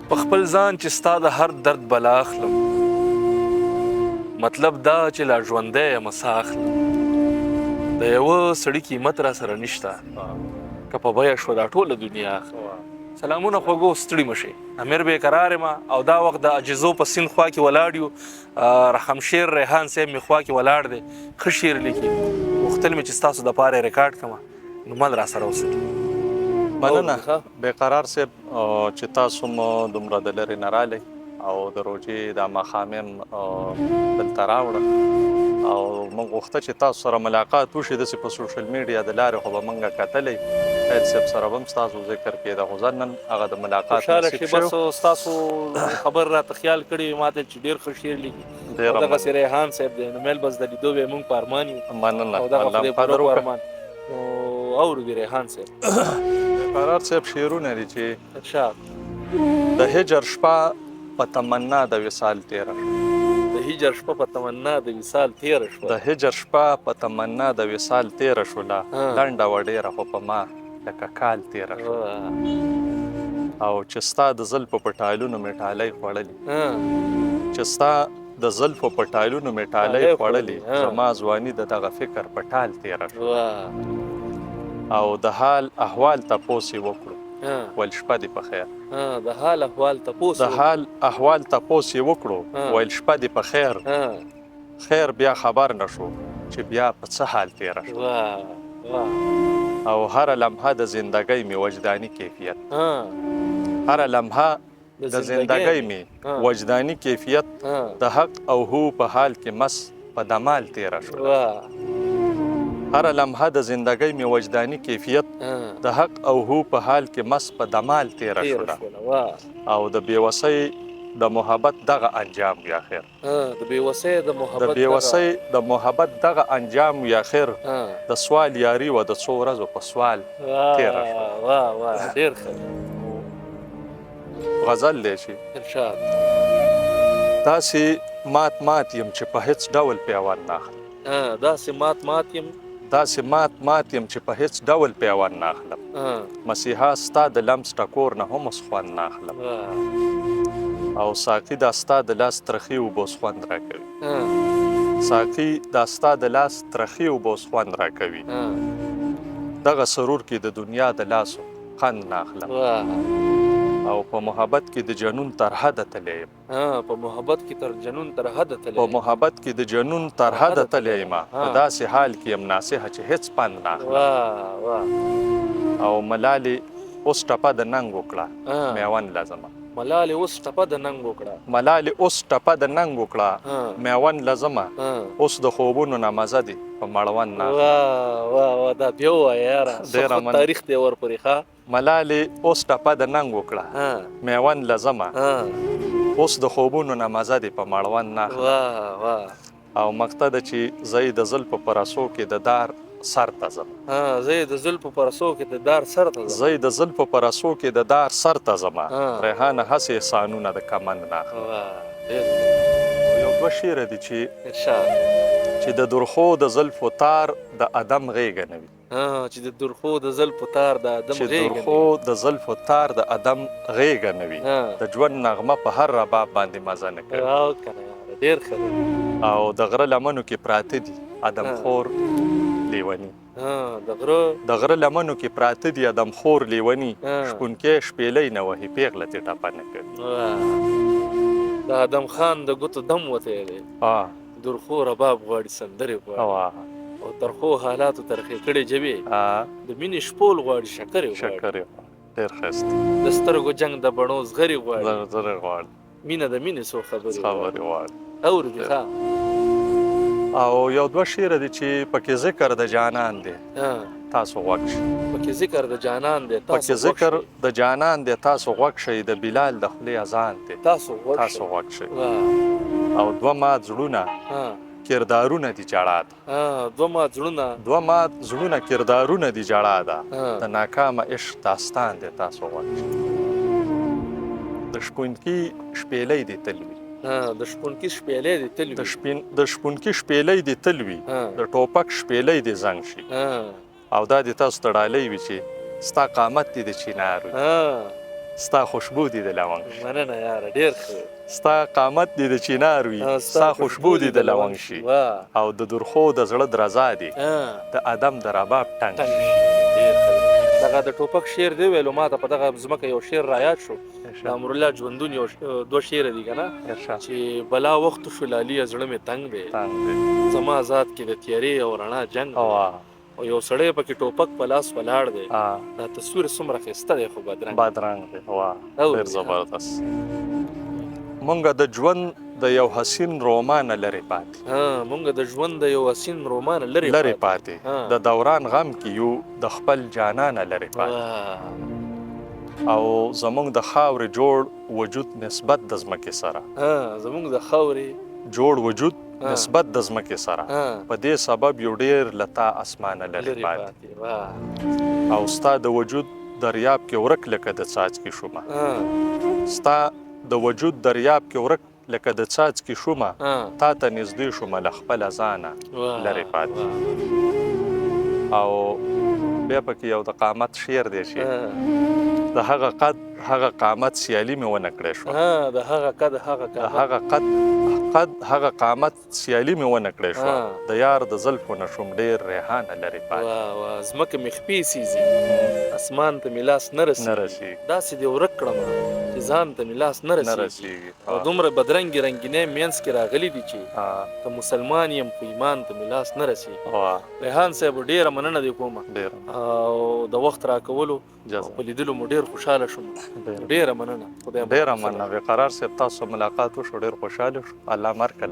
په خپل ځان چې ستا د هر درد بلا اخلم، مطلب دا چې لا ژوندی یم ساه اخلم. د یوه سړي قیمت را سره نشته، که په بیه شوه دا ټوله دنیا اخلم. سلامونه خوږو، ستړي مه شئ. امیر بې قرار یم او دا وخت د عجزو په سیند خوا کې ولاړ یو. رحمشیر ریحان صاحب مې خوا کې ولاړ دی، ښه شعر لیکي. غوښتل مې چې ستاسو دپاره یې ریکارډ کړمه، نو مل را سره اوسئ. مننه بېقرار صاحب چې تاسو مو دومره د لرې نه رالی او د روژې دا ماښام یم دلته راوړه او موږ غوښته چې تاسو سره ملاقات وشي. داسې په سوشل میډیا د لارې خو به موږ کتلی، خیل صاحب سره به هم ستاسو ذکر کېده، خو زه نن هغه د ملاقات نصیب شوی. بس ستاسو خبر راته خیال کړی ما ته چې ډېر ښه شعر لیکي. دغسې ریحان صاحب دی، نو میل بس د لیدو به یې موږ په ارمان یو. مننه، او دغه خدای پوره په ارمان. نو اورو دې ریحان صاحب. قرار صاحب شعرونه دي چې ارشاد. د هجر شپه په تمنا د وصال تېره شوه. د هجر شپه په تمنا د وصال تېره شوه. د هجر شپه په تمنا د وصال تېره شوله، لنډه وه ډېره خو په ما لکه کال تېره شوه. او چې ستا د زلفو په ټالونو مې ټالۍ خوړلې، چې ستا د زلفو په ټالونو مې ټالۍ خوړلې، زما ځواني د دغه فکر په ټال تېره شوه. او د حال احوال تپوس یې وکړو، ویل شپه دې په خیر. د حال احوال تپوس د حال احوال تپوس یې وکړو، ویل شپه دې په خیر. خیر بیا خبر نه شو چې بیا په څه حال تېره شوه. او هره لمحه د زندګۍ مې وجداني کیفیت، هره لمحه د زندګۍ مې وجداني کیفیت، د حق او هو په حال کې مس په دمال تېره شوه. هره لمحه د زندګۍ مې وجداني کیفیت، د حق او هو په حال کې مس په دمال تېره شوله. او د بېوسۍ د محبت دغه انجام وي اخر. د بېوسۍ د محبت دغه انجام وي اخر. د سوال یاري وه د څو ورځو په سوال تېره شوه. ډېر ښه غزل دی چې ارشاد. داسې مات مات یم چې په هېڅ ډول پیوند نه اخلم. داسې مات مات یم چې په هېڅ ډول پیوند نه اخلم. مسیحا ستا د لمس ټکور نه هم اوس خوند نه اخلم. او ساقي دا ستا د لاس ترخي اوبه اوس خوند راکوي. ساقي دا ستا د لاس ترخي اوبه اوس خوند راکوي. دغه سرور کې د دنیا د لاسو خوند نه اخلم. او په محبت کې د جنون تر حده تللی یم. په محبت کې د جنون تر حده تللی یم. په داسې حال کې یم ناصحه چې هېڅ پند نه اخلم. او ملالې اوس ټپه د ننګ وکړه میوند لازمه. ملالې اوس ټپه د ننګ وکړه میوند لازمه. اوس د خوبونو نه مزه دي په مړوند نه اخلم. دا بیا ووایه یاره، تاریخ دی ورپورې ښه. ملالې اوس ټپه د ننګ وکړه میوند لازمه. اوس د خوبونو نه مزه دي په مړوند نه اخلم. او مقطع ده چې زه د زلفو په رسو کې د دار سر ته ځم. زه د زلفو په رسو کې د دار سر ته ځم. ریحانه هسې احسانونه د کمند نه اخلم. یو دوه شعره دي چې د درخو د زلفو تار د ادم غېږه نه وي. چې د درخو د زلفو تار د ادم غېږه نه وي. د ژوند نغمه په هر رباب باندې مزه نه کوي. ډېر ښه. او د غره لمنو کې پراته دي ادم خور لیونی. د غره لمنو کې پراته دي ادم خور لیونی. شپونکی شپېلۍ نه وهي پیغله ترې ټپه نه کوي. د ادم خان د ګوتو دم وتی دی. درخو رباب غواړي، سندرې غواړي، او ترخو حالاتو ترخې کړې جبې د مینې شپول غواړي، شکرې غواړي. ډېر ښایسته. د سترګو جنګ د بڼو زغرې غواړي، مینه د مینې څو خبرې غواړي. اورو دې ښه. او یو دوه شعره دي چې پکې ذکر د جانان دی، تاسو غوږ شئ. پکې ذکر د جانان دی، تاسو غوږ شئ. د بلال د خولې اذان دی، تاسو غوږ شئ. او دوه مات زړونه کردارونه دي جړا ده. دوه مات زړونه کردارونه دي جړا ده. د ناکامه عشق داستان دی، تاسو غوږ شئ. د شپونکي شپېلۍ دي تل وي. د شپونکي شپېلۍ دي تل وي. د ټوپک شپېلۍ دي زنګ شي. او دا دې تاسو ته ډالۍ وي چې ستا قامت دې د چینار وي. ستا خوشبو دي د لونګ شي مننه یاره ډېر ښه ستا قامت دي د چینار وي ستا خوشبو دي د لونګ شي او د درخو د زړه درزا دي د ادم د رباب ټنګ شي دغه د ټوپک شعر دی ویلو ما ته په دغه ځمکه یو شعر رایاد شو د امرالله ژوندون یو دوه شعر دي که نه چې بلا وخت شو لالي زړه مې تنګ دی زما ذات کې د تیارې او رڼا جنګ او یو سړی پکې ټوپک په لاس ولاړ دی دا تصویر څومره ښایسته دی خو بدرنګ دی ډېر زبردست مونږ د ژوند د یو حسین رومانه لرې پاتې مونږ د ژوند د یو حسین رومانه لرې پاتې د دوران غم کې یو د خپل جانانه لرې پاتې او زمونږ د خاورې جوړ وجود نسبت د ځمکې سره زمونږ د خاورې جوړ وجود نسبت د ځمکې سره په دې سبب یو ډېر لتا اسمانه لرې پاتې او ستا د وجود دریاب کې ورک لکه د څاڅکي شومه ستا د وجود دریاب کې ورک لکه د څاڅکي شومه تا ته نږدې شومه له خپله ځانه لرې پاتې او بیا پکې یو د قامت شعر دی چې د هغه قد هغه قامت سیالي مې ونه کړې شوه د هغه قد هغه قامت سیالي مې ونه کړې شوه د یار د زلفو نه شوم ډېر ریحانه لرې پاتې ځمکه مې خپې سیزي اسمان ته مې لاس نه رسېږي داسې دې ورک کړمه چې ځان ته مې لاس نه رسېږي او دومره بدرنګې رنګینۍ منځ کې راغلي دي چې که مسلمان یم خو ایمان ته مې لاس نه رسېږي ریحان صاحب ډېره مننه دې کومه او د وخت راکولو په لیدلو مو ډېر خوشحاله شوم ډېره مننه ډېره مننه بې قرار صاحب تاسو ملاقات وشو ډېر خوشحاله شو الله مرکه